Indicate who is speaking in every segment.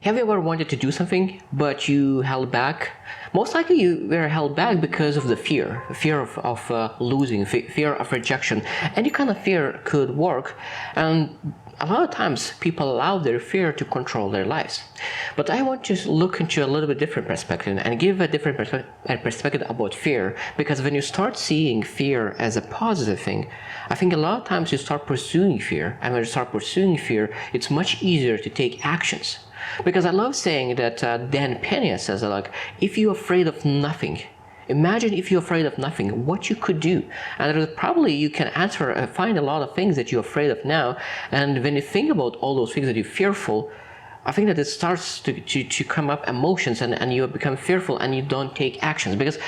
Speaker 1: Have you ever wanted to do something, but you held back? Most likely you were held back because of the fear of losing, fear of rejection. Any kind of fear could work, and a lot of times people allow their fear to control their lives. But I want to look into a little bit different perspective and give a different perspective about fear, because when you start seeing fear as a positive thing, I think a lot of times you start pursuing fear, and when you start pursuing fear, it's much easier to take actions. Because I love saying that Pena says, like, if you're afraid of nothing, imagine if you're afraid of nothing, what you could do. And probably you can find a lot of things that you're afraid of now. And when you think about all those things that you're fearful, I think that it starts to come up emotions, and you become fearful and you don't take actions. Because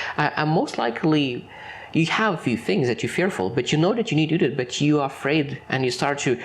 Speaker 1: most likely you have a few things that you're fearful, but you know that you need to do it, but you are afraid, and you start to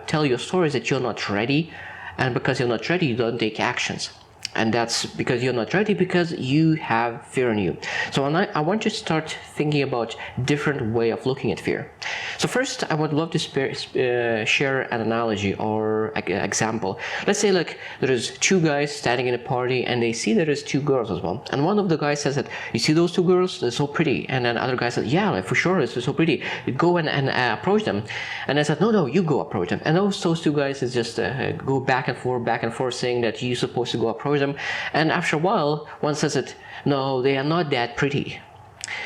Speaker 1: tell your stories that you're not ready. And because you're not ready, you don't take actions. And that's because you're not ready, because you have fear in you. So I want to start thinking about different way of looking at fear. So first, I would love to share an analogy or example. Let's say, like, there is two guys standing in a party, and they see there is two girls as well. And one of the guys says that, you see those two girls? They're so pretty. And then other guy says, yeah, like, for sure, they're so pretty. You go and approach them. And I said, no, you go approach them. And those two guys is just go back and forth, saying that you're supposed to go approach them. And after a while, one says that, no, they are not that pretty.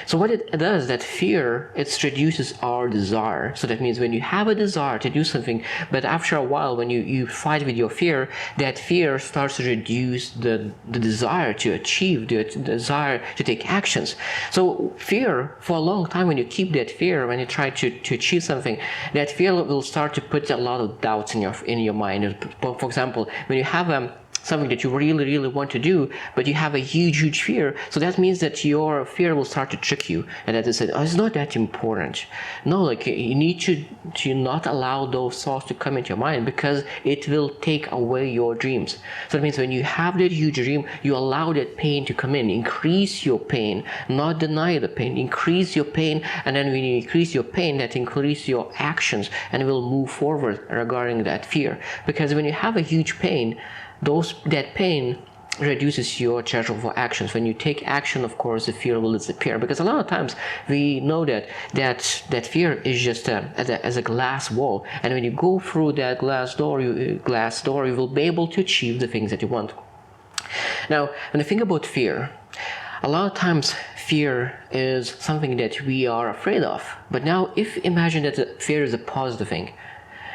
Speaker 1: So what it does, that fear, it reduces our desire. So that means when you have a desire to do something, but after a while, when you fight with your fear, that fear starts to reduce the desire to achieve, the desire to take actions. So fear, for a long time, when you keep that fear, when you try to achieve something, that fear will start to put a lot of doubts in your mind. For example, when you have something that you really want to do, but you have a huge fear, so that means that your fear will start to trick you, and that is it. Oh, it's not that important. No, like, you need to not allow those thoughts to come into your mind, because it will take away your dreams. So that means when you have that huge dream, you allow that pain to come in. Increase your pain, not deny the pain. Increase your pain, and then when you increase your pain, that increase your actions, and will move forward regarding that fear. Because when you have a huge pain, that pain reduces your schedule for actions. When you take action, of course, the fear will disappear. Because a lot of times we know that fear is just as a glass wall, and when you go through that glass door, you will be able to achieve the things that you want. Now, when I think about fear, a lot of times fear is something that we are afraid of. But now, imagine that fear is a positive thing.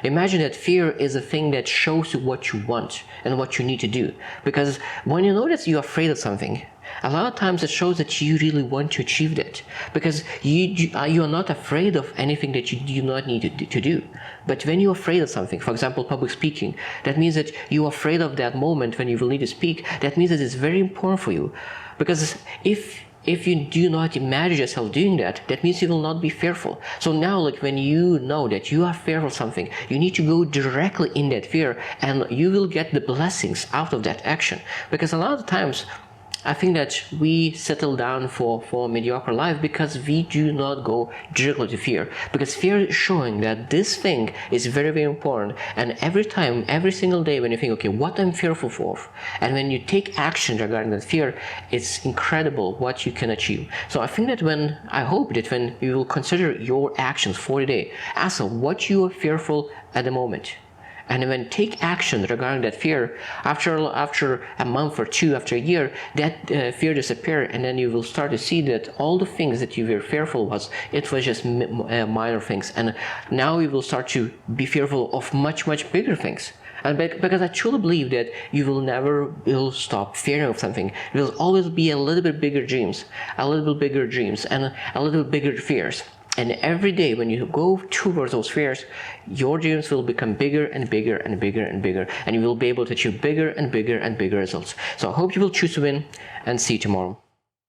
Speaker 1: Imagine that fear is a thing that shows you what you want and what you need to do. Because when you know that you're afraid of something, a lot of times it shows that you really want to achieve that. Because you are not afraid of anything that you do not need to do. But when you're afraid of something, for example, public speaking, that means that you're afraid of that moment when you will need to speak. That means that it's very important for you. Because if you do not imagine yourself doing that, that means you will not be fearful. So now, like, when you know that you are fearful of something, you need to go directly in that fear, and you will get the blessings out of that action. Because a lot of times, I think that we settle down for a mediocre life because we do not go directly to fear. Because fear is showing that this thing is very important. And every single day when you think, okay, what I'm fearful for, and when you take action regarding that fear, it's incredible what you can achieve. So I think that I hope that when you will consider your actions for the day, ask what you are fearful at the moment. And when take action regarding that fear, after a month or two, after a year, that fear disappear, and then you will start to see that all the things that you were fearful it was just minor things, and now you will start to be fearful of much bigger things. And because I truly believe that you will stop fearing of something. There will always be a little bit bigger dreams, and a little bit bigger fears. And every day when you go towards those fears, your dreams will become bigger and bigger, and you will be able to achieve bigger and bigger results. So I hope you will choose to win, and see you tomorrow.